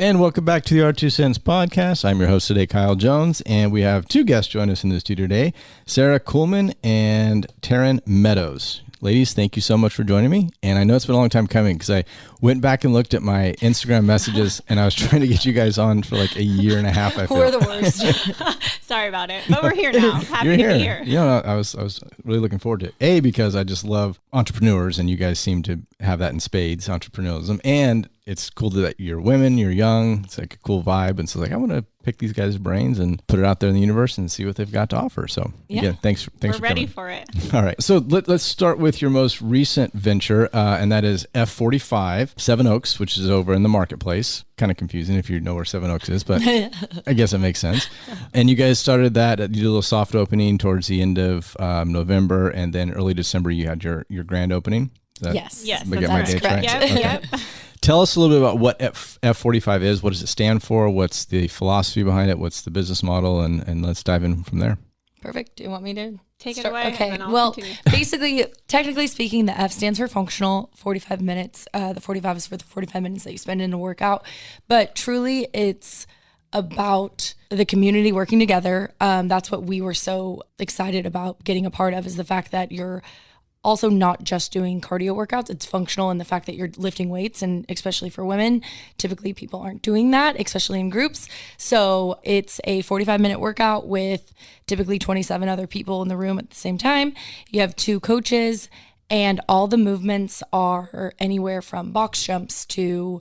And welcome back to the R2 Cents podcast. I'm your host today, Kyle Jones, and we have two guests join us in the studio today, Sarah Kuhlmann and Tarin Meadows. Ladies, thank you so much for joining me. And I know it's been a long time coming because I went back and looked at my Instagram messages and I was trying to get you guys on for like a year and a half. I feel. We're the worst. Sorry about it, but we're here now. Happy to be here. You know, I was really looking forward to it. A, because I just love entrepreneurs and you guys seem to have that in spades, entrepreneurialism. And it's cool that you're women, you're young. It's like a cool vibe. And so like, I want to pick these guys' brains and put it out there in the universe and see what they've got to offer. So again, thanks for coming. We're ready for it. All right. So let's start with your most recent venture. And that is F45 Seven Oaks, which is over in the marketplace. Kind of confusing if you know where Seven Oaks is, but I guess it makes sense. And you guys started that, you did a little soft opening towards the end of November, and then early December you had your grand opening. Yes, that's correct. Right? Yep, Okay. yep. Tell us a little bit about what F45 is. What does it stand for? What's the philosophy behind it? What's the business model? And let's dive in from there. Perfect. Do you want me to take start? it away? Okay. And then Well, continue. basically, technically speaking, the F stands for functional, 45 minutes. The 45 is for the 45 minutes that you spend in a workout. But truly, it's about the community working together. That's what we were so excited about getting a part of, is the fact that you're also not just doing cardio workouts. It's functional in the fact that you're lifting weights, and especially for women, typically people aren't doing that, especially in groups. So it's a 45-minute workout with typically 27 other people in the room at the same time. You have 2 coaches, and all the movements are anywhere from box jumps to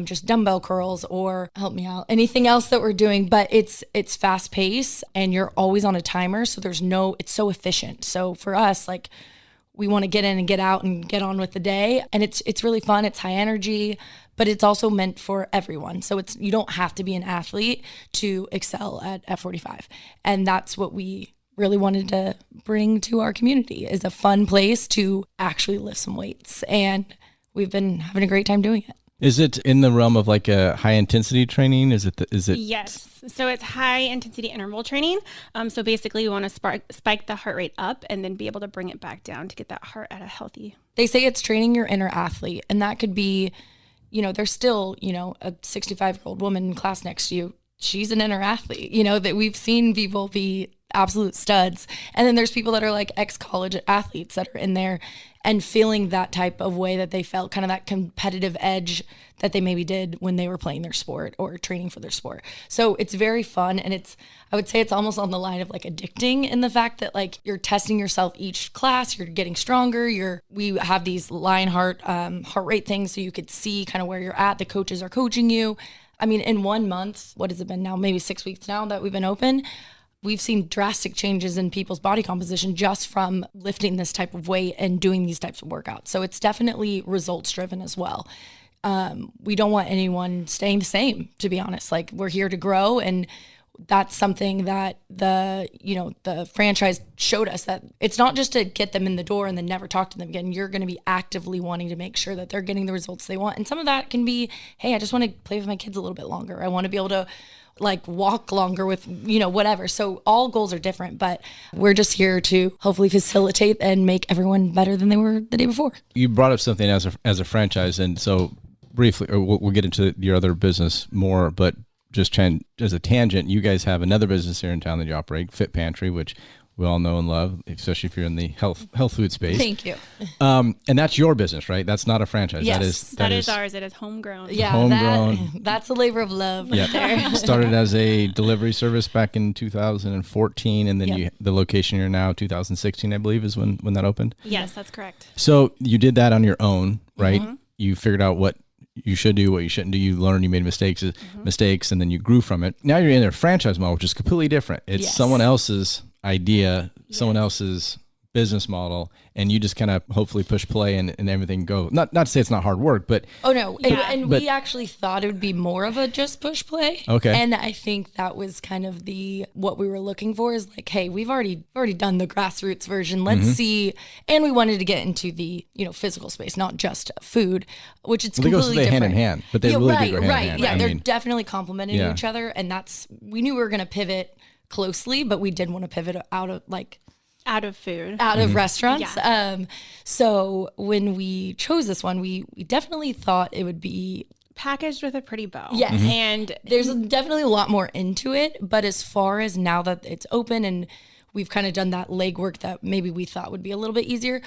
just dumbbell curls, or help me out, anything else that we're doing. But it's fast paced and you're always on a timer. So it's so efficient. So for us, like, we want to get in and get out and get on with the day. And it's really fun. It's high energy, but it's also meant for everyone. So you don't have to be an athlete to excel at F45. And that's what we really wanted to bring to our community, is a fun place to actually lift some weights. And we've been having a great time doing it. Is it in the realm of like a high intensity training? Is it? Yes. So it's high intensity interval training. So basically you want to spike the heart rate up and then be able to bring it back down to get that heart at a healthy. They say it's training your inner athlete, and that could be, there's still, a 65-year-old woman in class next to you. She's an inner athlete, that we've seen people be absolute studs. And then there's people that are like ex-college athletes that are in there and feeling that type of way that they felt, kind of that competitive edge that they maybe did when they were playing their sport or training for their sport. So it's very fun, and I would say it's almost on the line of like addicting, in the fact that like you're testing yourself each class, you're getting stronger, we have these heart rate things so you could see kind of where you're at. The coaches are coaching you. I mean, in 1 month, what has it been now? Maybe 6 weeks now that we've been open. We've seen drastic changes in people's body composition just from lifting this type of weight and doing these types of workouts. So it's definitely results driven as well. We don't want anyone staying the same, to be honest. Like, we're here to grow, and that's something that the franchise showed us, that it's not just to get them in the door and then never talk to them again. You're going to be actively wanting to make sure that they're getting the results they want. And some of that can be, hey, I just want to play with my kids a little bit longer. I want to be able to like walk longer with, whatever. So all goals are different, but we're just here to hopefully facilitate and make everyone better than they were the day before. You brought up something as a franchise. And so briefly, or we'll get into your other business more, but just as a tangent, you guys have another business here in town that you operate, Fit-Pantry, which we all know and love, especially if you're in the health food space. Thank you. And that's your business, right? That's not a franchise. Yes. That is ours. It is homegrown. Yeah, homegrown. That's a labor of love right there. Started as a delivery service back in 2014, and then the location you're now, 2016, I believe, is when that opened. Yes, that's correct. So you did that on your own, right? Mm-hmm. You figured out what you should do, what you shouldn't do. You learned, you made mistakes, and then you grew from it. Now you're in a franchise model, which is completely different. It's someone else's idea, someone else's business model, and you just kind of hopefully push play and everything go. Not to say it's not hard work, but oh no, and we actually thought it would be more of a just push play. Okay, and I think that was kind of what we were looking for, is like, hey, we've already done the grassroots version. Let's see, and we wanted to get into the physical space, not just food, which it's completely different. Hand in hand, but they really do go hand in hand. Yeah, they're definitely complementing each other, and we knew we were going to pivot closely, but we did want to pivot out of food, out of restaurants. So when we chose this one, we definitely thought it would be packaged with a pretty bow. Yes. And there's definitely a lot more into it, but as far as now that it's open and we've kind of done that legwork that maybe we thought would be a little bit easier,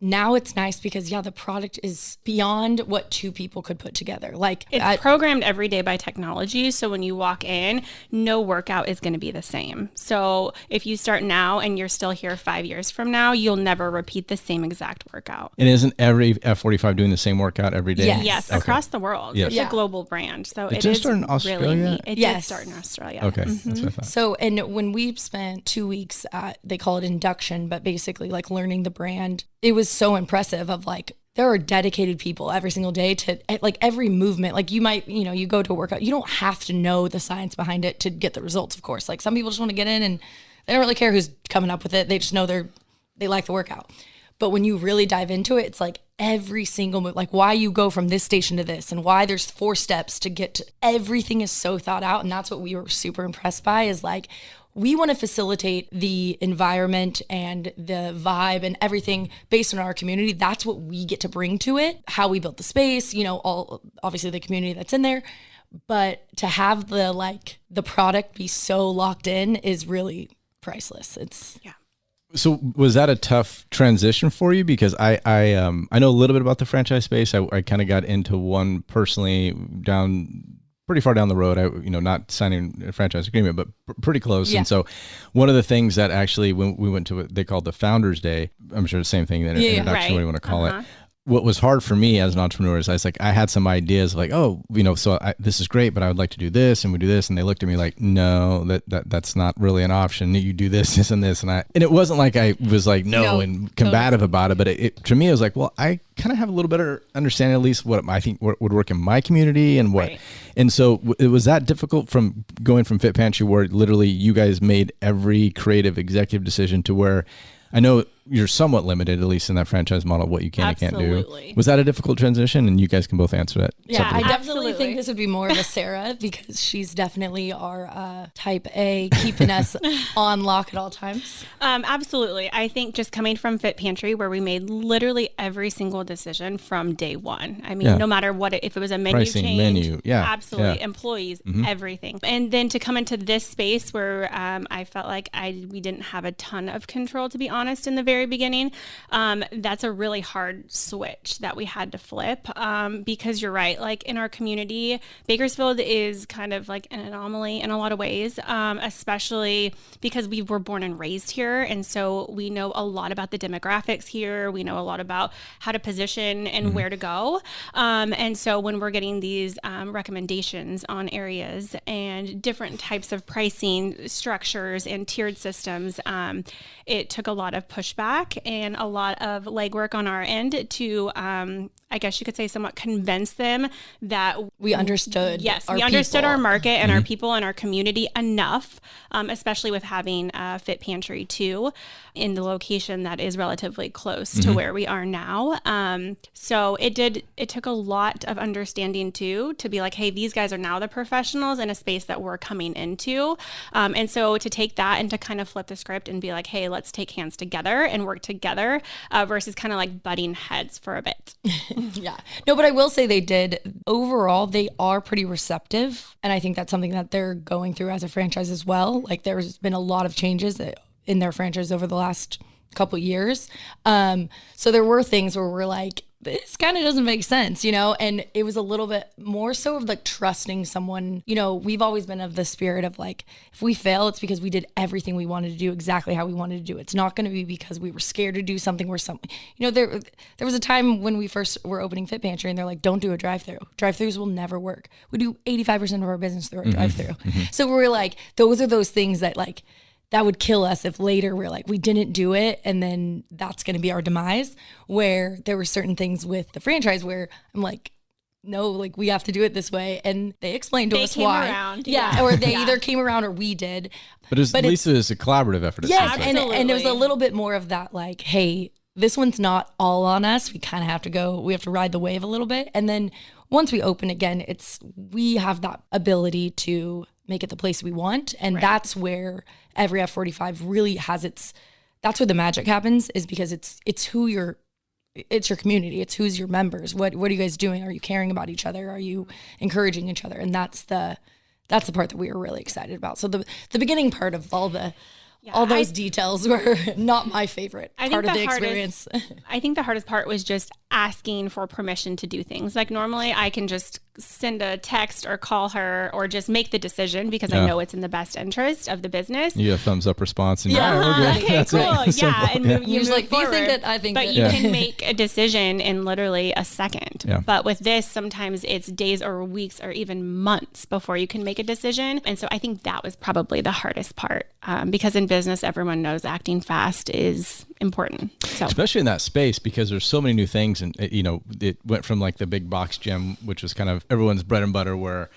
now it's nice because, the product is beyond what two people could put together. Like it's programmed every day by technology. So when you walk in, no workout is going to be the same. So if you start now and you're still here 5 years from now, you'll never repeat the same exact workout. And isn't every F45 doing the same workout every day? Yes. Yes, across the world. Yes. It's a global brand. So Did it it is start in Australia? really neat. It Yes. did start in Australia. Okay, that's what I thought. So, and when we spent 2 weeks at, they call it induction, but basically like learning the brand, it was so impressive of like, there are dedicated people every single day to like every movement. Like you might, you go to a workout, you don't have to know the science behind it to get the results, of course. Like some people just want to get in and they don't really care who's coming up with it. They just know they like the workout. But when you really dive into it, it's like every single move, like why you go from this station to this and why there's 4 steps to get to, everything is so thought out. And that's what we were super impressed by is like, we want to facilitate the environment and the vibe and everything based on our community. That's what we get to bring to it, how we built the space, all obviously the community that's in there. But to have the product be so locked in is really priceless. So was that a tough transition for you? Because I know a little bit about the franchise space. I kind of got into one personally pretty far down the road. Not signing a franchise agreement, but pretty close. Yeah. And so one of the things that actually when we went to what they called the Founders Day, I'm sure the same thing, introduction, right. what do you want to call it? What was hard for me as an entrepreneur is I had some ideas like, this is great, but I would like to do this and we do this. And they looked at me like, no, that's not really an option. You do this and this. And it wasn't like I was like, no and combative about it. But to me, it was like, well, I kind of have a little better understanding, at least what I think would work in my community and what. Right. And so it was that difficult from going from Fit-Pantry where literally you guys made every creative executive decision to where I know you're somewhat limited, at least in that franchise model, what you can and can't do. Was that a difficult transition? And you guys can both answer that. Yeah, I definitely think this would be more of a Sarah because she's definitely our type A, keeping us on lock at all times. Absolutely. I think just coming from Fit-Pantry where we made literally every single decision from day one. I mean, no matter what, if it was a menu pricing, change, absolutely, employees, everything. And then to come into this space where I felt like we didn't have a ton of control, to be honest, in the very beginning, that's a really hard switch that we had to flip because you're right, like in our community, Bakersfield is kind of like an anomaly in a lot of ways, especially because we were born and raised here, and so we know a lot about the demographics here, we know a lot about how to position and where to go, and so when we're getting these recommendations on areas and different types of pricing structures and tiered systems, it took a lot of pushback and a lot of legwork on our end to, I guess you could say, somewhat convince them that we understood. Yes, we understood our market and our people and our community enough, especially with having Fit-Pantry too in the location that is relatively close to where we are now. So it took a lot of understanding too to be like, hey, these guys are now the professionals in a space that we're coming into, and so to take that and to kind of flip the script and be like, hey, let's take hands together and work together versus kind of like butting heads for a bit. Yeah. No, but I will say overall, they are pretty receptive. And I think that's something that they're going through as a franchise as well. Like there's been a lot of changes in their franchise over the last couple of years. So there were things where we're like, this kind of doesn't make sense, and it was a little bit more so of like trusting someone. We've always been of the spirit of like, if we fail, it's because we did everything we wanted to do exactly how we wanted to do. It's not going to be because we were scared to do something where there was a time when we first were opening Fit-Pantry and they're like, don't do a drive-through. Drive-throughs will never work. We do 85% of our business through a drive-through. So we're like, those are those things that like, that would kill us if later we're like, we didn't do it. And then that's going to be our demise, where there were certain things with the franchise where I'm like, no, like we have to do it this way. And they explained to us why. Around, or they either came around or we did. But at least it was a collaborative effort. Yes. And it was a little bit more of that, like, hey, this one's not all on us. We kind of have to ride the wave a little bit. And then once we open again, we have that ability to make it the place we want. And that's where every F45 really has that's where the magic happens, is because it's who you're it's your community. It's who's your members. What are you guys doing? Are you caring about each other? Are you encouraging each other? And that's the part that we were really excited about. So the beginning part of all those details were not my favorite part of the experience. I think the hardest part was just asking for permission to do things. Like normally I can just send a text or call her or just make the decision because I know it's in the best interest of the business. You get a thumbs up response. And we're good. Okay, cool. And you're like, you think it, I think but it. you can make a decision in literally a second. Yeah. But with this, sometimes it's days or weeks or even months before you can make a decision. And so I think that was probably the hardest part because in business, everyone knows acting fast is important. So especially in that space, because there's so many new things. And, it went from like the big box gym, which was kind of everyone's bread and butter, where,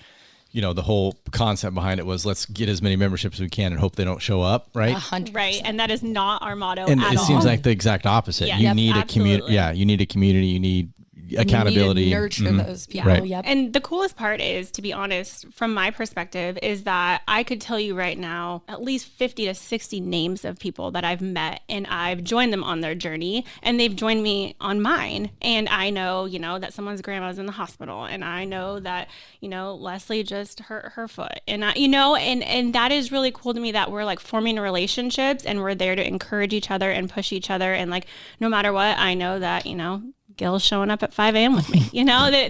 the whole concept behind it was let's get as many memberships as we can and hope they don't show up. Right. 100%. Right. And that is not our motto and at it all. seems like the exact opposite. Yes, you need absolutely. a community. Yeah. You need a community. You need accountability. You need to nurture those people. Right. Yep. And the coolest part is, to be honest, from my perspective, is that I could tell you right now at least 50 to 60 names of people that I've met and I've joined them on their journey and they've joined me on mine. And I know, that someone's grandma's in the hospital and I know that, Leslie just hurt her foot and and that is really cool to me that we're like forming relationships and we're there to encourage each other and push each other. And like, no matter what, I know that, Gil's showing up at 5 a.m. with me.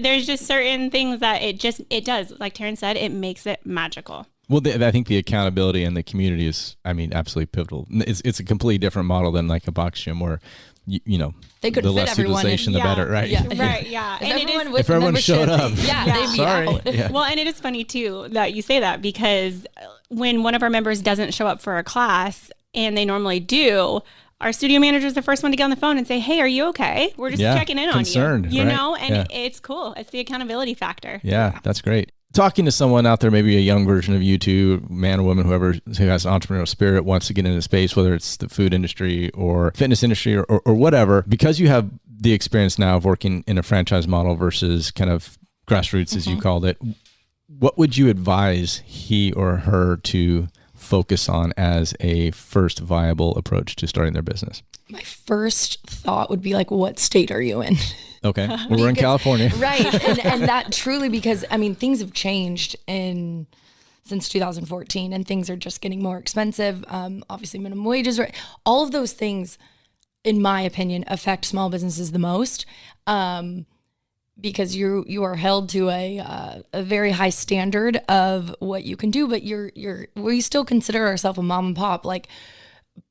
There's just certain things that it does. Like Tarin said, it makes it magical. Well, I think the accountability and the community is, absolutely pivotal. It's a completely different model than like a box gym where, they could the fit less everyone utilization, the better, right? Yeah. Right, yeah. If everyone showed up. they'd be out. Yeah. Well, and it is funny too that you say that because when one of our members doesn't show up for a class and they normally do, our studio manager is the first one to get on the phone and say, "Hey, are you okay? We're just checking in concerned, on you." Right? And it's cool. It's the accountability factor. Yeah, that's great. Talking to someone out there, maybe a young version of you two, man or woman, whoever who has entrepreneurial spirit, wants to get into space, whether it's the food industry or fitness industry or whatever, because you have the experience now of working in a franchise model versus kind of grassroots, as you called it, what would you advise he or her to focus on as a first viable approach to starting their business? My first thought would be like, what state are you in? Okay. Well, we're in California. Right. And that truly, because things have changed since 2014 and things are just getting more expensive. Obviously minimum wages, right? All of those things, in my opinion, affect small businesses the most. Because you are held to a very high standard of what you can do, but we still consider ourselves a mom and pop,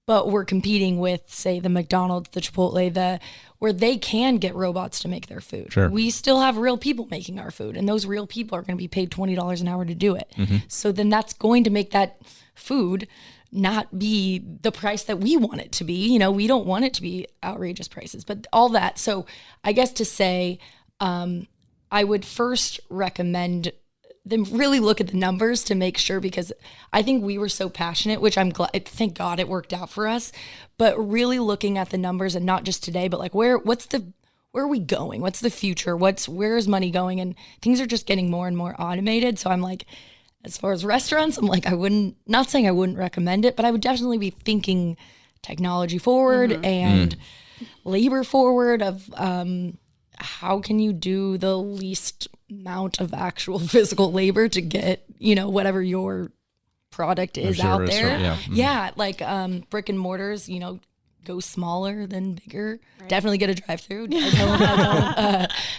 but we're competing with, say, the McDonald's, the Chipotle, where they can get robots to make their food. Sure. We still have real people making our food, and those real people are going to be paid $20 an hour to do it. Mm-hmm. So then that's going to make that food not be the price that we want it to be. We don't want it to be outrageous prices, but all that. So I guess to say, I would first recommend them really look at the numbers to make sure, because I think we were so passionate, which I'm glad, thank God it worked out for us, but really looking at the numbers and not just today, but like where are we going? What's the future? Where is money going? And things are just getting more and more automated. So I'm like, as far as restaurants, I'm like, not saying I wouldn't recommend it, but I would definitely be thinking technology forward and labor forward of, how can you do the least amount of actual physical labor to get, whatever your product is out there. Yeah. Like brick and mortars, go smaller than bigger. Right. Definitely get a drive-through.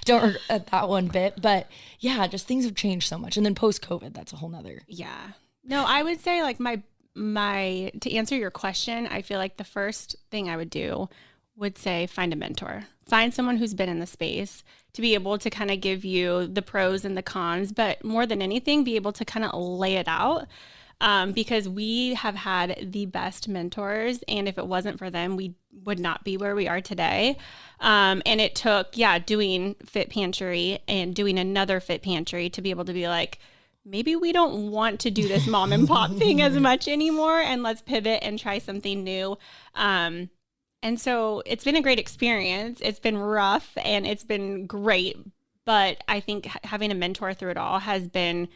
Don't regret that one bit. But yeah, just things have changed so much. And then post-COVID, that's a whole nother. Yeah. No, I would say like my to answer your question, I feel like the first thing I would do would say find a mentor. Find someone who's been in the space to be able to kind of give you the pros and the cons, but more than anything, be able to kind of lay it out. Because we have had the best mentors, and if it wasn't for them, we would not be where we are today. And it took, doing Fit-Pantry and doing another Fit-Pantry to be able to be like, maybe we don't want to do this mom and pop thing as much anymore, and let's pivot and try something new. And so it's been a great experience. It's been rough and it's been great, but I think having a mentor through it all has been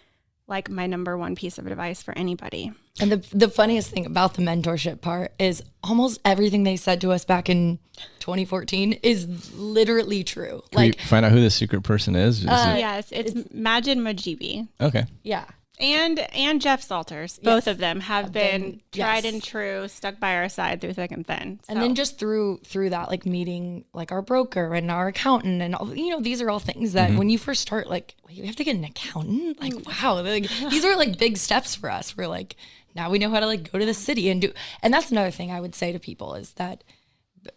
like my number one piece of advice for anybody. And the funniest thing about the mentorship part is almost everything they said to us back in 2014 is literally true. Can we find out who the secret person is? Yes, it's Majid Mujibi. Okay. Yeah. And Jeff Salters. Both of them have been tried and true, stuck by our side through thick and thin. So. And then just through that, like meeting like our broker and our accountant and all, these are all things that when you first start, like, wait, you have to get an accountant? Like, wow, like, these are like big steps for us. We're like, now we know how to like go to the city and do. And that's another thing I would say to people is that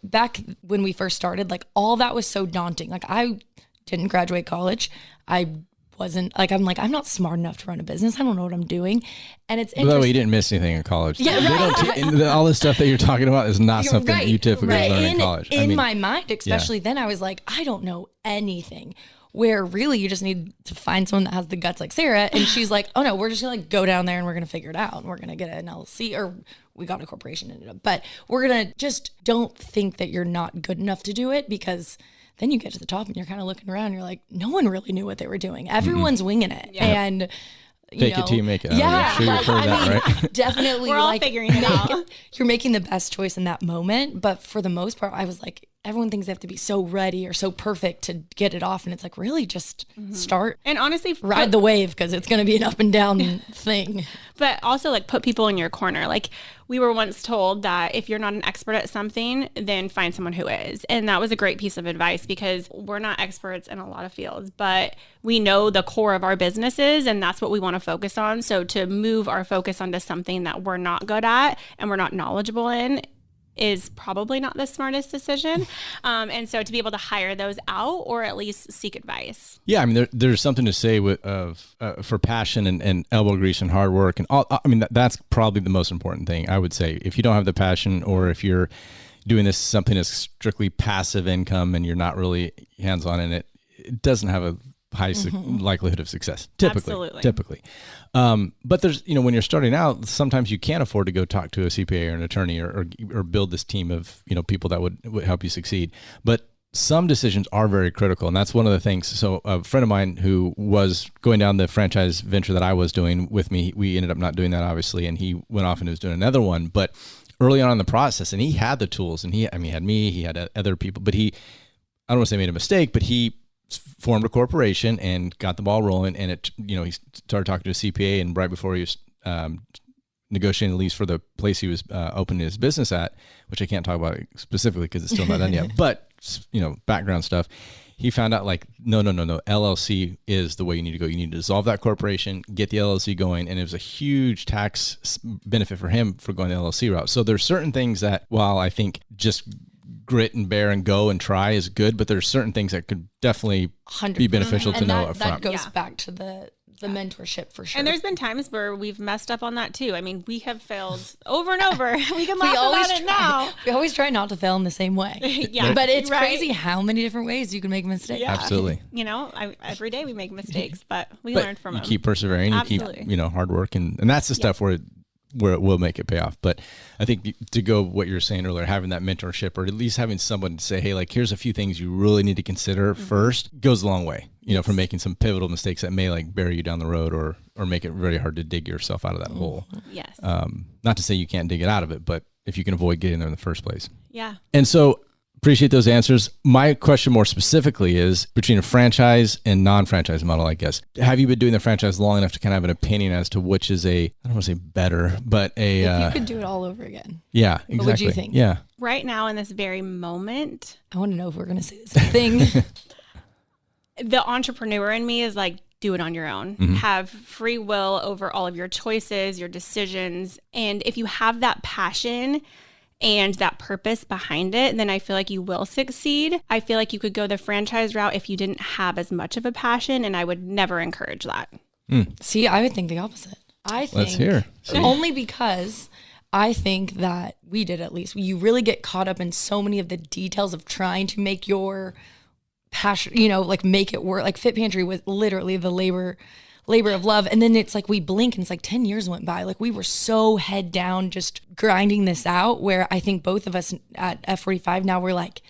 back when we first started, like all that was so daunting. Like I didn't graduate college. I wasn't like, I'm not smart enough to run a business. I don't know what I'm doing. And it's interesting. By the way, you didn't miss anything in college. Yeah, right. All this stuff that you're talking about is not something you typically learn in college. In my mind, especially then, I was like, I don't know anything. Where really you just need to find someone that has the guts like Sarah. And she's like, oh no, we're just gonna like go down there and we're gonna figure it out. And we're gonna get an LLC, or we got a corporation ended up. But we're gonna just don't think that you're not good enough to do it, because then you get to the top and you're kind of looking around and you're like, no one really knew what they were doing. Everyone's winging it. Yeah. And fake it till you make it. Yeah, I'm sure you've heard that, right? Definitely. We're all figuring it out. You're making the best choice in that moment. But for the most part, I was like, everyone thinks they have to be so ready or so perfect to get it off. And it's like, really just start. And honestly, ride the wave, because it's going to be an up and down thing. But also like put people in your corner. Like we were once told that if you're not an expert at something, then find someone who is. And that was a great piece of advice, because we're not experts in a lot of fields, but we know the core of our businesses, and that's what we want to focus on. So to move our focus onto something that we're not good at and we're not knowledgeable in is probably not the smartest decision. And so to be able to hire those out, or at least seek advice. Yeah, I mean, there's something to say for passion and elbow grease and hard work and all. I mean, that's probably the most important thing, I would say. If you don't have the passion, or if you're doing this something that's strictly passive income and you're not really hands-on in it, it doesn't have a high likelihood of success. Typically. But there's, when you're starting out, sometimes you can't afford to go talk to a CPA or an attorney or build this team of, people that would help you succeed. But some decisions are very critical. And that's one of the things. So a friend of mine who was going down the franchise venture that I was doing with me, we ended up not doing that, obviously. And he went off and was doing another one. But early on in the process, and he had the tools, and he had me, he had other people, but I don't want to say made a mistake, but he formed a corporation and got the ball rolling. And he started talking to a CPA, and right before he was negotiating the lease for the place he was opening his business at, which I can't talk about specifically because it's still not done yet, but background stuff, he found out like, no, LLC is the way you need to go. You need to dissolve that corporation, get the LLC going. And it was a huge tax benefit for him for going the LLC route. So there's certain things that, while I think just grit and bear and go and try is good, but there's certain things that could definitely 100%. Be beneficial to know up front. That goes back to the mentorship for sure. And there's been times where we've messed up on that too. I mean, we have failed over and over. We can laugh about it now. We always try not to fail in the same way. Yeah, but it's crazy how many different ways you can make mistakes. Yeah. Absolutely. Every day we make mistakes, but we learn from them. You keep persevering. Absolutely. You keep, hard work, and that's the stuff where it will make it pay off. But I think to go what you were saying earlier, having that mentorship, or at least having someone to say, hey, like, here's a few things you really need to consider first, goes a long way, from making some pivotal mistakes that may like bury you down the road or make it very hard to dig yourself out of that hole. Yes. Not to say you can't dig it out of it, but if you can avoid getting there in the first place. Yeah. And so appreciate those answers. My question more specifically is between a franchise and non-franchise model, I guess. Have you been doing the franchise long enough to kind of have an opinion as to which is I don't want to say better, but if you could do it all over again. Yeah, exactly. What would you think? Yeah. Right now in this very moment, I want to know if we're going to say the same thing. The entrepreneur in me is like, do it on your own. Have free will over all of your choices, your decisions. And if you have that passion and that purpose behind it, then I feel like you will succeed. I feel like you could go the franchise route if you didn't have as much of a passion, and I would never encourage that. See, I would think the opposite. I think Let's hear. Only because I think that we did, at least. You really get caught up in so many of the details of trying to make your passion, like make it work. Like Fit-Pantry was literally the labor of love. And then it's like we blink and it's like 10 years went by. Like we were so head down just grinding this out, where I think both of us at F45 now we're like,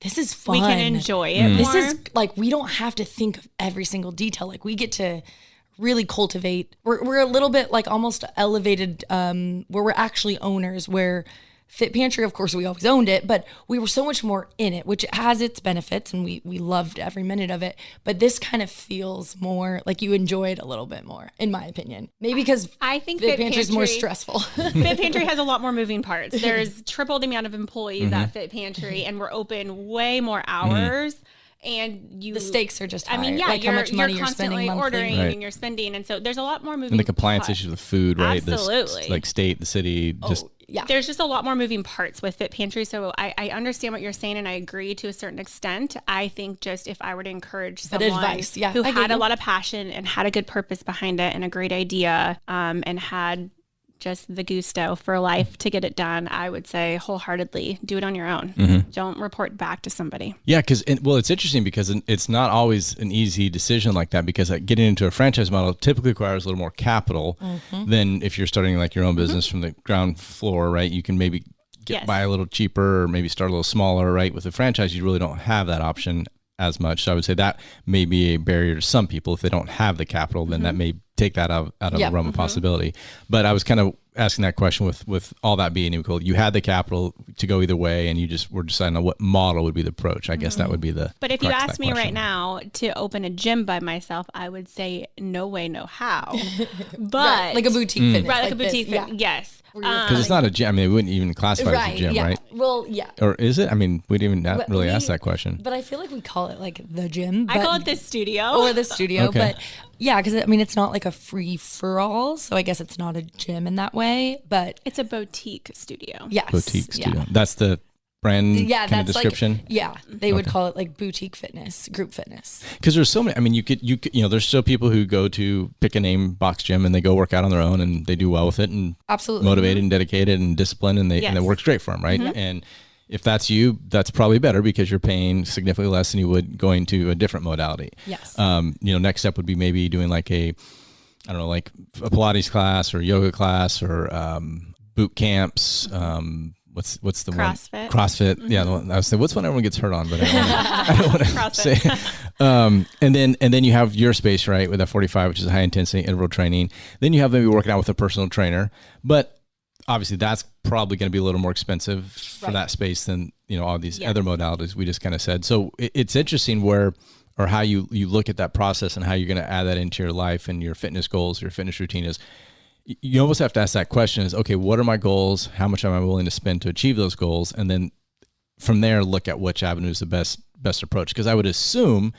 this is fun. We can enjoy it more. This is like, we don't have to think of every single detail. Like we get to really cultivate. We're a little bit like almost elevated, where we're actually owners, where Fit-Pantry, of course, we always owned it, but we were so much more in it, which has its benefits, and we loved every minute of it. But this kind of feels more like you enjoyed a little bit more, in my opinion. Maybe because I think Fit-Pantry is more stressful. Fit-Pantry has a lot more moving parts. There's triple the amount of employees at Fit-Pantry, and we're open way more hours. And the stakes are just higher. I mean, yeah, like how much money you're spending monthly. Ordering and you're spending. And so there's a lot more moving And the compliance issues with food, right? Absolutely. Like state, the city, yeah. There's just a lot more moving parts with Fit-Pantry. So I understand what you're saying, and I agree to a certain extent. I think just if I were to encourage someone who had a lot of passion and had a good purpose behind it and a great idea, and had just the gusto for life to get it done, I would say wholeheartedly do it on your own. Don't report back to somebody. Yeah, because it's interesting because it's not always an easy decision like that, because getting into a franchise model typically requires a little more capital than if you're starting like your own business from the ground floor, right? You can maybe get by a little cheaper, or maybe start a little smaller, right? With a franchise, you really don't have that option as much. So I would say that may be a barrier to some people. If they don't have the capital, then that may take that out of the realm of possibility. But I was kind of asking that question with all that being equal. You had the capital to go either way, and you just were deciding on what model would be the approach. I guess that would be the But if you ask me right now to open a gym by myself, I would say no way, no how. But like a boutique fitness. Right, like a boutique fitness. Yes. Because it's not a gym. I mean, we wouldn't even classify it as a gym, right? Well, yeah. Or is it? I mean, we didn't even really ask that question. But I feel like we call it like the gym. I call it the studio. Or the studio. But yeah, because I mean, it's not like a free for all. So I guess it's not a gym in that way. But it's a boutique studio. Yes. Boutique studio. Yeah. That's the brand kind of description. Like, they would call it like boutique fitness, group fitness. Because there's so many. I mean, you could there's still people who go to pick a name box gym and they go work out on their own and they do well with it and absolutely motivated and dedicated and disciplined, and and it works great for them, right? And if that's you, that's probably better because you're paying significantly less than you would going to a different modality. Yes. Next step would be maybe doing like like a Pilates class or yoga class or boot camps. What's the CrossFit. one? CrossFit. Yeah, I was saying, what's one everyone gets hurt on, but I don't want to say. And then you have your space, right, with F45, which is high intensity interval training. Then you have maybe working out with a personal trainer, but obviously that's probably going to be a little more expensive for that space than all these other modalities we just kind of said. So it's interesting how you look at that process and how you're going to add that into your life and your fitness goals, your fitness routine is. You almost have to ask that question is, okay, what are my goals? How much am I willing to spend to achieve those goals? And then from there, look at which avenue is the best approach. Because I would assume,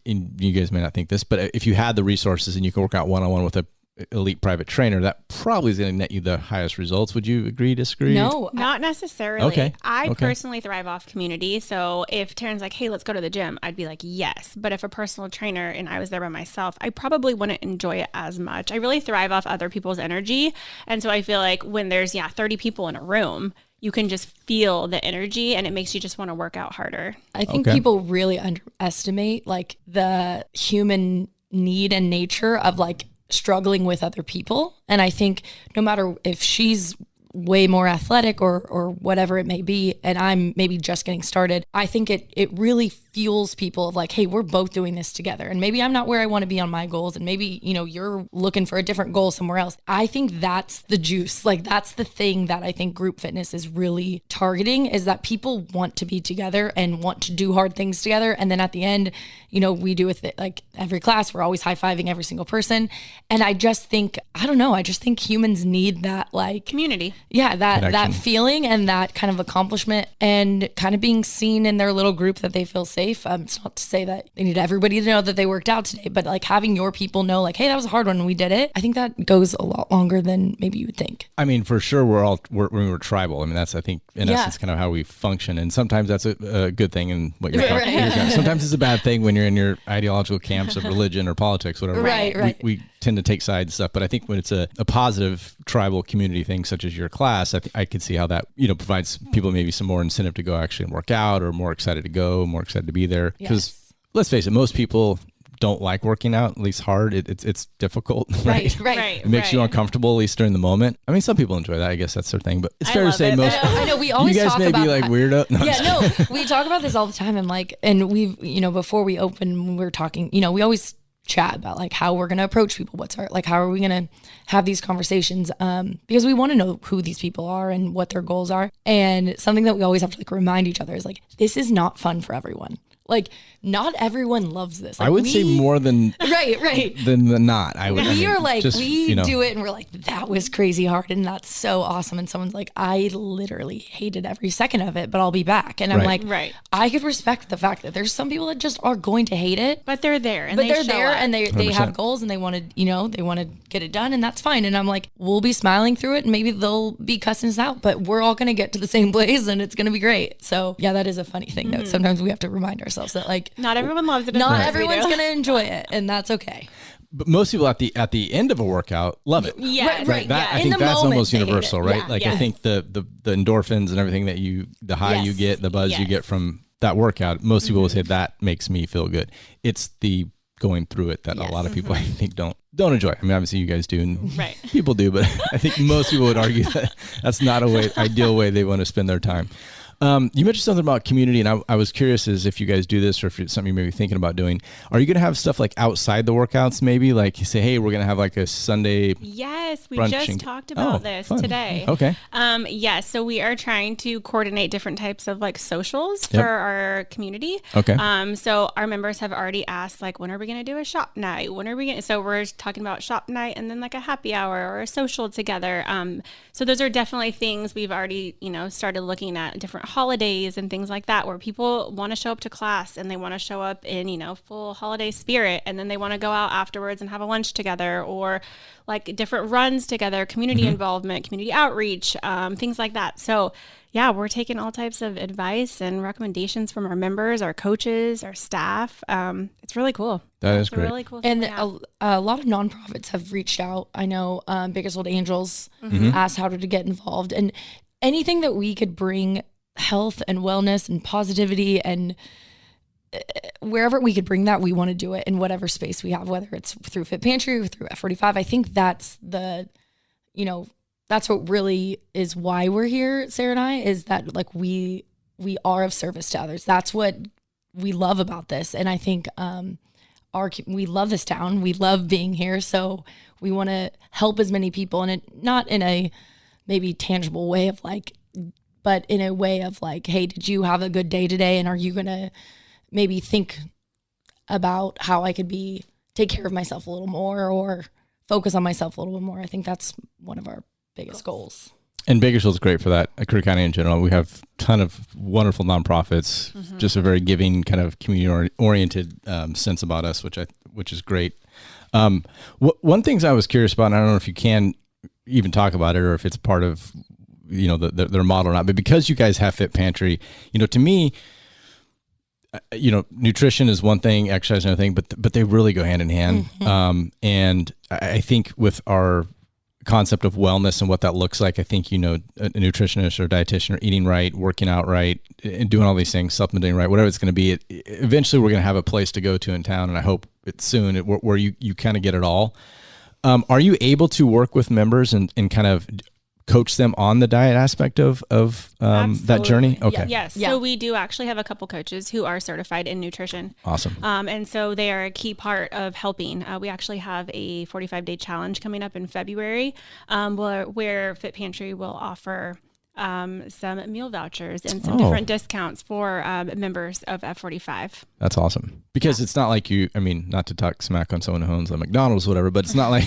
and you guys may not think this, but if you had the resources and you can work out one-on-one with a elite private trainer, that probably is going to net you the highest results. Would you agree, disagree? No, not necessarily. Okay. I personally thrive off community. So if Tarin's like, hey, let's go to the gym, I'd be like, yes. But if a personal trainer and I was there by myself, I probably wouldn't enjoy it as much. I really thrive off other people's energy. And so I feel like when there's 30 people in a room, you can just feel the energy and it makes you just want to work out harder. I think people really underestimate like the human need and nature of like struggling with other people. And I think no matter if she's way more athletic or whatever it may be, and I'm maybe just getting started, I think it really fuels people of like, hey, we're both doing this together. And maybe I'm not where I want to be on my goals. And maybe, you're looking for a different goal somewhere else. I think that's the juice. Like that's the thing that I think group fitness is really targeting, is that people want to be together and want to do hard things together. And then at the end, we do with it, like every class, we're always high-fiving every single person. And I just think, I just think humans need that like community. Yeah, that feeling and that kind of accomplishment and kind of being seen in their little group that they feel safe. It's not to say that they need everybody to know that they worked out today, but like having your people know like, hey, that was a hard one and we did it. I think that goes a lot longer than maybe you would think. I mean, for sure, we're tribal. I mean, that's, I think, in essence, kind of how we function. And sometimes that's a good thing. And what you're talking about. Sometimes it's a bad thing when you're in your ideological camps of religion or politics, whatever. Right. We tend to take sides and stuff. But I think when it's a positive tribal community thing, such as your class, I could see how that, provides people maybe some more incentive to go actually and work out, or more excited to go, more excited to be there. Because let's face it, most people don't like working out, at least hard. It's difficult, right? Right. It makes you uncomfortable, at least during the moment. I mean, some people enjoy that. I guess that's their thing. But it's fair to say most. I know we always you guys talk may about be like weirdo. No, we talk about this all the time. And we've, before we open, we were talking. We always chat about like how we're going to approach people. How are we going to have these conversations? Because we want to know who these people are and what their goals are. And something that we always have to like remind each other is like, this is not fun for everyone. Like, not everyone loves this. Like, I would say more than right than not. We are like, we do it and we're like, that was crazy hard and that's so awesome. And someone's like, I literally hated every second of it, but I'll be back. And I'm like, I could respect the fact that there's some people that just are going to hate it, but they're there and they're there and they have goals and they want to get it done, and that's fine. And I'm like, we'll be smiling through it and maybe they'll be cussing us out, but we're all going to get to the same place and it's going to be great. So yeah, that is a funny thing that sometimes we have to remind ourselves that like, not everyone loves it. Not everyone's going to enjoy it, and that's okay. But most people at the end of a workout love it. Yeah, right. I think that's almost universal, right? Yeah. Like I think the endorphins and everything that the high you get, the buzz you get from that workout, most people will say that makes me feel good. It's the going through it that a lot of people I think don't enjoy. I mean, obviously you guys do, and people do, but I think most people would argue that that's not ideal way they want to spend their time. You mentioned something about community, and I was curious as if you guys do this or if it's something you may be thinking about doing. Are you going to have stuff like outside the workouts, maybe? Like say, hey, we're going to have like a Sunday Yes, we brunch just talked about this fun. today. Okay. Yes, so we are trying to coordinate different types of like socials for our community. Okay. So our members have already asked like, when are we going to do a shop night? So we're talking about shop night and then like a happy hour or a social together. So those are definitely things we've already, started looking at different holidays and things like that, where people want to show up to class and they want to show up in, full holiday spirit. And then they want to go out afterwards and have a lunch together, or like different runs together, community involvement, community outreach, things like that. So yeah, we're taking all types of advice and recommendations from our members, our coaches, our staff. It's really cool. That is great. Really cool. And a lot of nonprofits have reached out. I know Biggest Old Angels asked how to get involved, and anything that we could bring health and wellness and positivity and wherever we could bring that, we want to do it in whatever space we have, whether it's through Fit-Pantry or through F45. I think that's that's what really is why we're here, Sarah and I, is that like we are of service to others. That's what we love about this. And I think we love this town. We love being here. So we want to help as many people, and not in a maybe tangible way of like, but in a way of like, hey, did you have a good day today? And are you going to maybe think about how I could take care of myself a little more or focus on myself a little bit more? I think that's one of our biggest goals. And Bakersfield's great for that. Curry County in general, we have a ton of wonderful nonprofits, just a very giving kind of community-oriented sense about us, which is great. One thing I was curious about, and I don't know if you can even talk about it or if it's part of their model or not, but because you guys have Fit-Pantry, to me, nutrition is one thing, exercise is another thing, but they really go hand in hand. And I think with our concept of wellness and what that looks like, I think, a nutritionist or dietitian or eating right, working out right, and doing all these things, supplementing right, whatever it's going to be, eventually we're going to have a place to go to in town. And I hope it's soon where you kind of get it all. Are you able to work with members and kind of coach them on the diet aspect of that journey? Okay. Yes. Yeah. So we do actually have a couple coaches who are certified in nutrition. Awesome. And so they are a key part of helping. We actually have a 45-day challenge coming up in February, where Fit-Pantry will offer some meal vouchers and some different discounts for members of F45. That's awesome. Because it's not like not to talk smack on someone who owns a McDonald's or whatever, but it's not like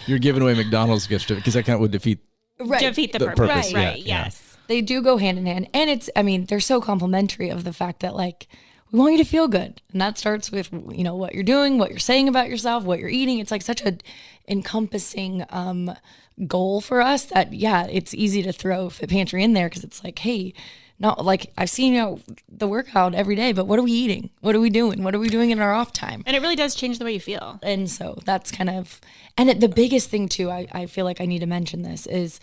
you're giving away McDonald's gift certificate, because that kind of would defeat the purpose. Right. Yeah. Yes. They do go hand in hand. And they're so complimentary of the fact that like, we want you to feel good. And that starts with, what you're doing, what you're saying about yourself, what you're eating. It's like such a encompassing goal for us that, it's easy to throw Fit-Pantry in there, because it's like, hey, not like I've seen the workout every day, but what are we eating? What are we doing? What are we doing in our off time? And it really does change the way you feel. And so that's kind of, the biggest thing too, I feel like I need to mention this, is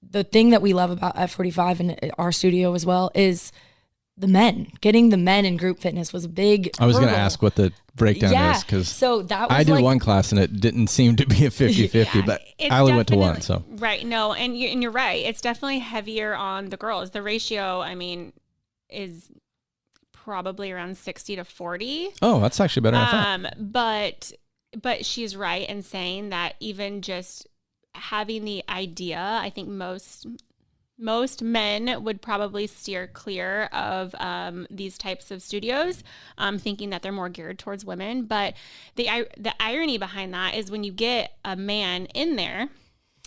the thing that we love about F45 and our studio as well is getting the men in group fitness was a big I was going to ask what the breakdown is, because so that was I did one class and it didn't seem to be a 50-50, but I only went to one. So right. No. And you're right. It's definitely heavier on the girls. The ratio, is probably around 60 to 40. Oh, that's actually better than I thought. But she's right in saying that even just having the idea, I think most men would probably steer clear of these types of studios, thinking that they're more geared towards women. But the irony behind that is when you get a man in there,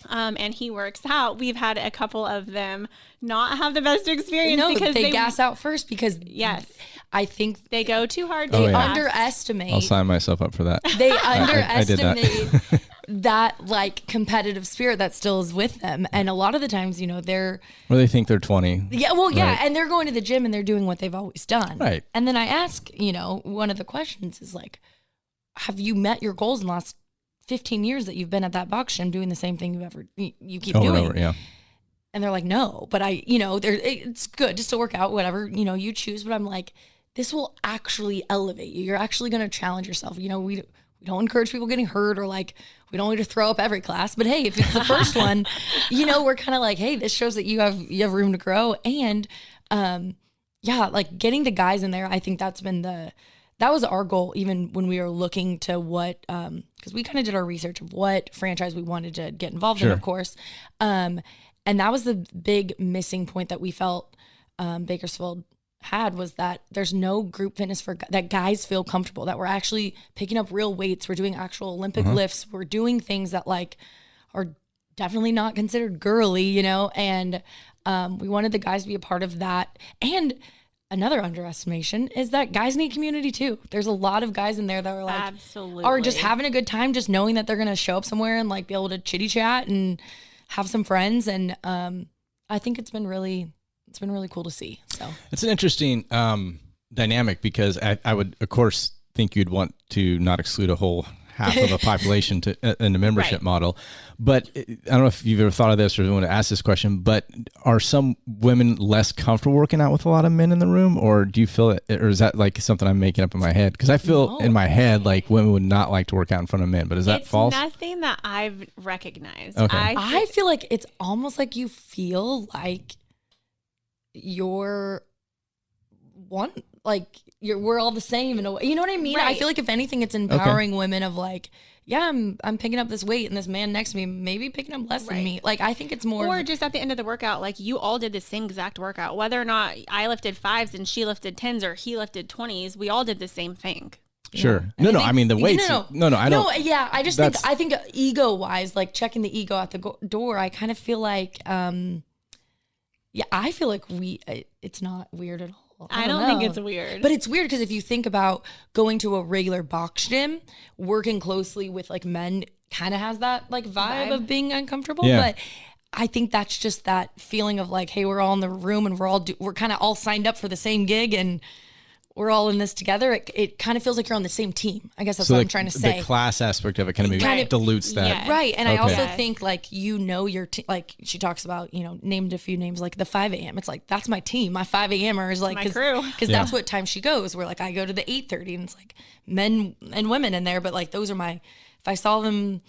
and he works out, we've had a couple of them not have the best experience because they gas out first because I think they go too hard. They underestimate. I'll sign myself up for that. They underestimate I did that like competitive spirit that still is with them. And a lot of the times, or they think they're 20. Yeah. Well, yeah. Right. And they're going to the gym and they're doing what they've always done. Right. And then I ask, one of the questions is like, have you met your goals in the last 15 years that you've been at that box gym doing the same thing you keep doing? Over, yeah. And they're like, no, but it's good just to work out, whatever, you choose. But I'm like, this will actually elevate you. You're actually going to challenge yourself. We don't encourage people getting hurt or like, we don't want you to throw up every class, but hey, if it's the first one, we're kind of like, hey, this shows that you have room to grow. And, like getting the guys in there, I think that was our goal, even when we were looking to what, because we kind of did our research of what franchise we wanted to get involved in, of course. And that was the big missing point that we felt Bakersfield had, was that there's no group fitness that guys feel comfortable, that we're actually picking up real weights. We're doing actual Olympic lifts. We're doing things that like are definitely not considered girly, and we wanted the guys to be a part of that. And another underestimation is that guys need community too. There's a lot of guys in there that are like, absolutely, are just having a good time, just knowing that they're going to show up somewhere and like be able to chitty chat and have some friends. And I think it's been really cool to see. So it's an interesting dynamic, because I would, of course, think you'd want to not exclude a whole half of a population in the membership model. But I don't know if you've ever thought of this or want to ask this question, but are some women less comfortable working out with a lot of men in the room, or do you feel it, or is that like something I'm making up in my head? Because I feel in my head like women would not like to work out in front of men, but is that false? It's nothing that I've recognized. Okay. I feel like it's almost like you feel like you're one, like we're all the same in a way. You know what I mean? Right. I feel like if anything, it's empowering women of like, yeah, I'm picking up this weight and this man next to me maybe picking up less than me. Like, I think it's more. Or just at the end of the workout, like you all did the same exact workout, whether or not I lifted 5s and she lifted 10s or he lifted 20s, we all did the same thing. Sure. Yeah. I mean the weights. No, I don't. No, yeah, I just I think ego wise, like checking the ego at the door, I kind of feel like, I feel like it's not weird at all. I don't think it's weird. But it's weird because if you think about going to a regular box gym, working closely with like men kind of has that like vibe of being uncomfortable. Yeah. But I think that's just that feeling of like, hey, we're all in the room and we're kind of all signed up for the same gig and we're all in this together. It kind of feels like you're on the same team. I guess that's what I'm trying to say. The class aspect of it kind of dilutes that. Yes. Right. And I also think like, your team, like she talks about, named a few names like the 5 a.m. It's like, that's my team. My 5 a.m.er is like, my crew. Because that's what time she goes. Where like I go to the 8:30 and it's like men and women in there. But like those are if I saw them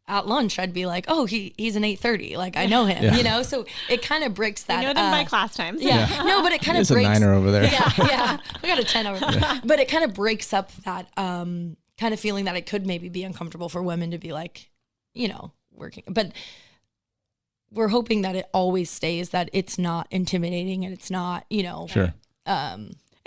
at lunch, I'd be like, oh, he's an 8:30. Like I know him, So it kind of breaks that. I know them by class times. Yeah. No, but it kind of breaks. There's a 9er over there. Yeah. I got a 10 over there. Yeah. But it kind of breaks up that kind of feeling that it could maybe be uncomfortable for women to be like, working. But we're hoping that it always stays, that it's not intimidating and it's not, Sure.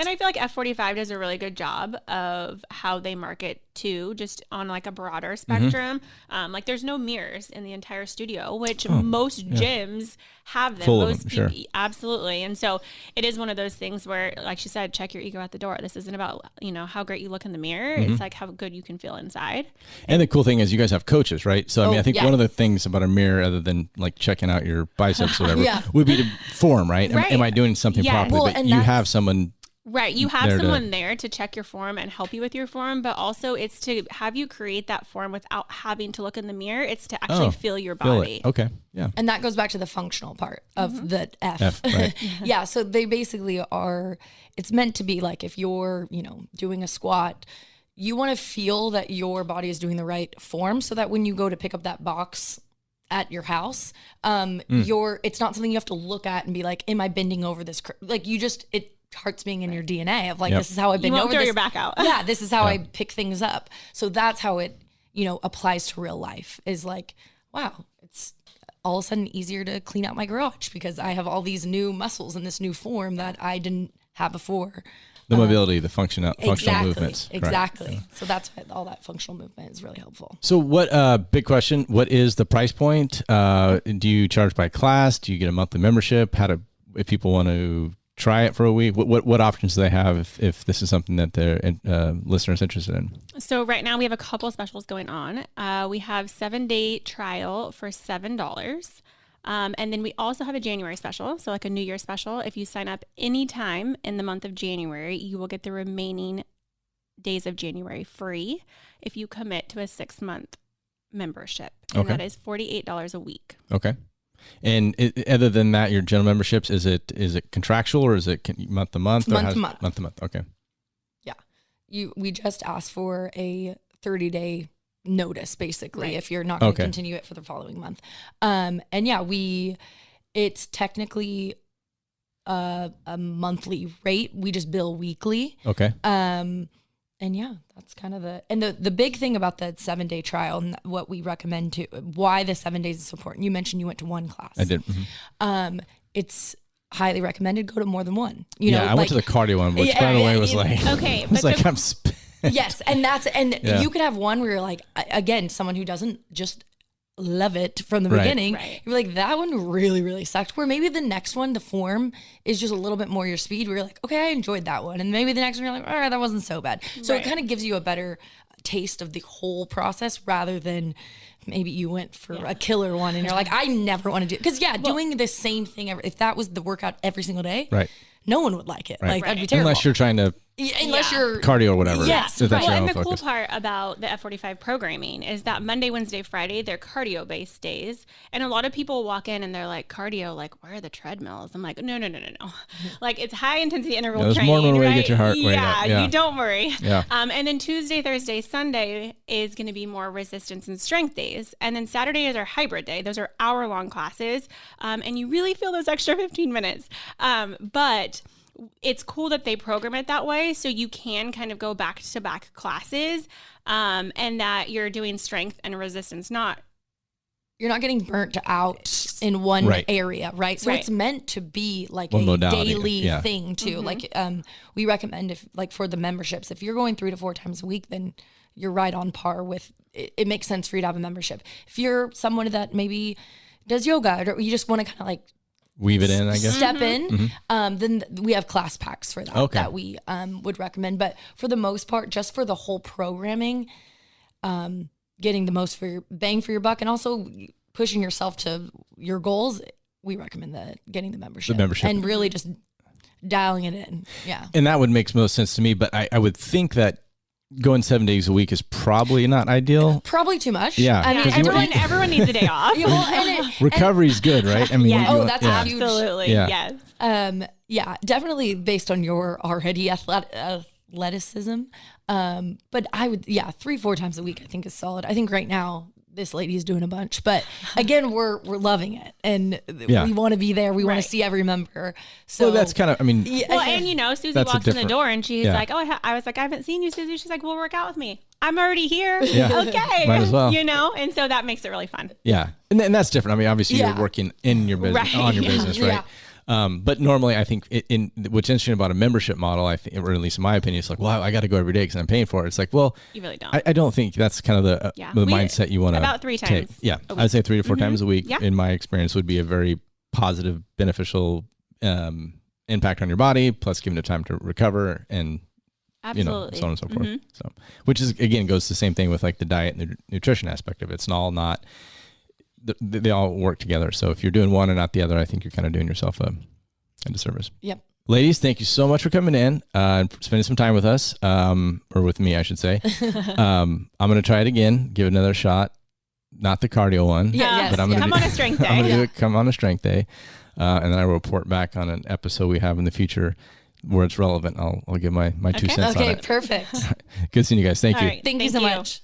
And I feel like F45 does a really good job of how they market too, just on like a broader spectrum. Like there's no mirrors in the entire studio, which most gyms have them. Full of them, sure. Absolutely. And so it is one of those things where, like she said, check your ego at the door. This isn't about, how great you look in the mirror. It's like how good you can feel inside. And the cool thing is you guys have coaches, right? So, I mean, I think one of the things about a mirror, other than like checking out your biceps or whatever, would be to form, right? Am I doing something properly? Well, but you have someone... Right. You have someone there to check your form and help you with your form, but also it's to have you create that form without having to look in the mirror. It's to actually feel your body. Okay. Yeah. And that goes back to the functional part of the F. Right. Yeah. So they basically it's meant to be like if you're, doing a squat, you want to feel that your body is doing the right form so that when you go to pick up that box at your house, it's not something you have to look at and be like, am I bending over this? Like starts being in your DNA of like, this is how I've been over over throw this. your back out. Yeah, this is how I pick things up. So that's how it, applies to real life is like, wow, it's all of a sudden easier to clean out my garage because I have all these new muscles in this new form that I didn't have before. The mobility, the functional movements. Exactly. Yeah. So that's why all that functional movement is really helpful. So what, big question, what is the price point? Do you charge by class? Do you get a monthly membership? If people want to try it for a week, what options do they have if this is something that their listeners are interested in? So right now we have a couple specials going on. We have 7-day trial for $7. And then we also have a January special. So like a New Year special. If you sign up anytime in the month of January, you will get the remaining days of January free if you commit to a 6-month membership. And that is $48 a week. Okay. And other than that, your general memberships, is it contractual or is it month to month? Month to month. Month to month. Okay. Yeah. We just asked for a 30-day notice, basically, if you're not going to continue it for the following month. And yeah, it's technically a monthly rate. We just bill weekly. Okay. And yeah, that's kind of the big thing about the 7-day trial and what we recommend why the 7 days is important. You mentioned you went to one class. I did. Mm-hmm. It's highly recommended. Go to more than one. I went to the cardio one, which by the way was like, okay, I was like, I'm yes. And you could have one where you're like, again, someone who doesn't just love it from the beginning. Right. You're like, that one really, really sucked. Where maybe the next one, the form is just a little bit more your speed. Where you're like, okay, I enjoyed that one. And maybe the next one, you're like, all right, that wasn't so bad. So it kind of gives you a better taste of the whole process rather than maybe you went for a killer one and you're like, I never want to do it. Because doing the same thing, if that was the workout every single day, no one would like it. Like, that'd be terrible. Unless you're trying to unless you're cardio or whatever. Yes. Well, and the cool part about the F45 programming is that Monday, Wednesday, Friday, they're cardio based days. And a lot of people walk in and they're like, cardio, like, where are the treadmills? I'm like, no. Like, it's high intensity interval there's training. There's more than a way to get your heart rate up. Yeah, you don't worry. Yeah. And then Tuesday, Thursday, Sunday is going to be more resistance and strength days. And then Saturday is our hybrid day. Those are hour-long classes. And you really feel those extra 15 minutes. But it's cool that they program it that way so you can kind of go back to back classes and that you're doing strength and resistance, you're not getting burnt out in one area, right? So it's meant to be like one a modality. daily thing too. Mm-hmm. Like we recommend for the memberships, if you're going 3 to 4 times a week, then you're right on par with it makes sense for you to have a membership. If you're someone that maybe does yoga or you just want to kind of like weave it in, I guess. Step in. Then we have class packs for that that we would recommend. But for the most part, just for the whole programming, getting the most for your bang for your buck, and also pushing yourself to your goals, we recommend getting the membership. And really just dialing it in. Yeah. And that would make most sense to me. But I would think that going 7 days a week is probably not ideal. Probably too much. Yeah. I mean, everyone needs a day off. Recovery is good, right? I mean, that's huge. Absolutely. Yeah. Yes. Definitely based on your already athleticism. But I would, 3-4 times a week, I think is solid. I think right now this lady is doing a bunch, but again, we're loving it and we want to be there. We want to see every member. So that's kind of, I mean, and Susie walks in the door and she's like, I was like, I haven't seen you, Susie. She's like, well, work out with me. I'm already here. Yeah. Okay. Might as well. And so that makes it really fun. Yeah. And that's different. I mean, obviously you're working in your business, on your business, right? But normally I think in what's interesting about a membership model, I think, or at least in my opinion, it's like, well, I got to go every day because I'm paying for it. It's like, well, you really don't. I don't think that's kind of the mindset you want to about 3 times. Yeah. I'd say 3 to 4 times a week in my experience would be a very positive, beneficial impact on your body, plus giving it time to recover and absolutely. So on and so forth. So, which is, again, goes the same thing with like the diet and the nutrition aspect of it. It's all not, they all work together. So if you're doing one and not the other, I think you're kind of doing yourself a disservice. Yep. Ladies, thank you so much for coming in and spending some time with us, or with me, I should say. I'm going to try it again, give it another shot. Not the cardio one. But I'm going to come on a strength day. I'm going to do it, come on a strength day. And then I will report back on an episode we have in the future where it's relevant. I'll give my 2 cents on it. Okay, perfect. Good seeing you guys. Thank you. Right, thank you so much.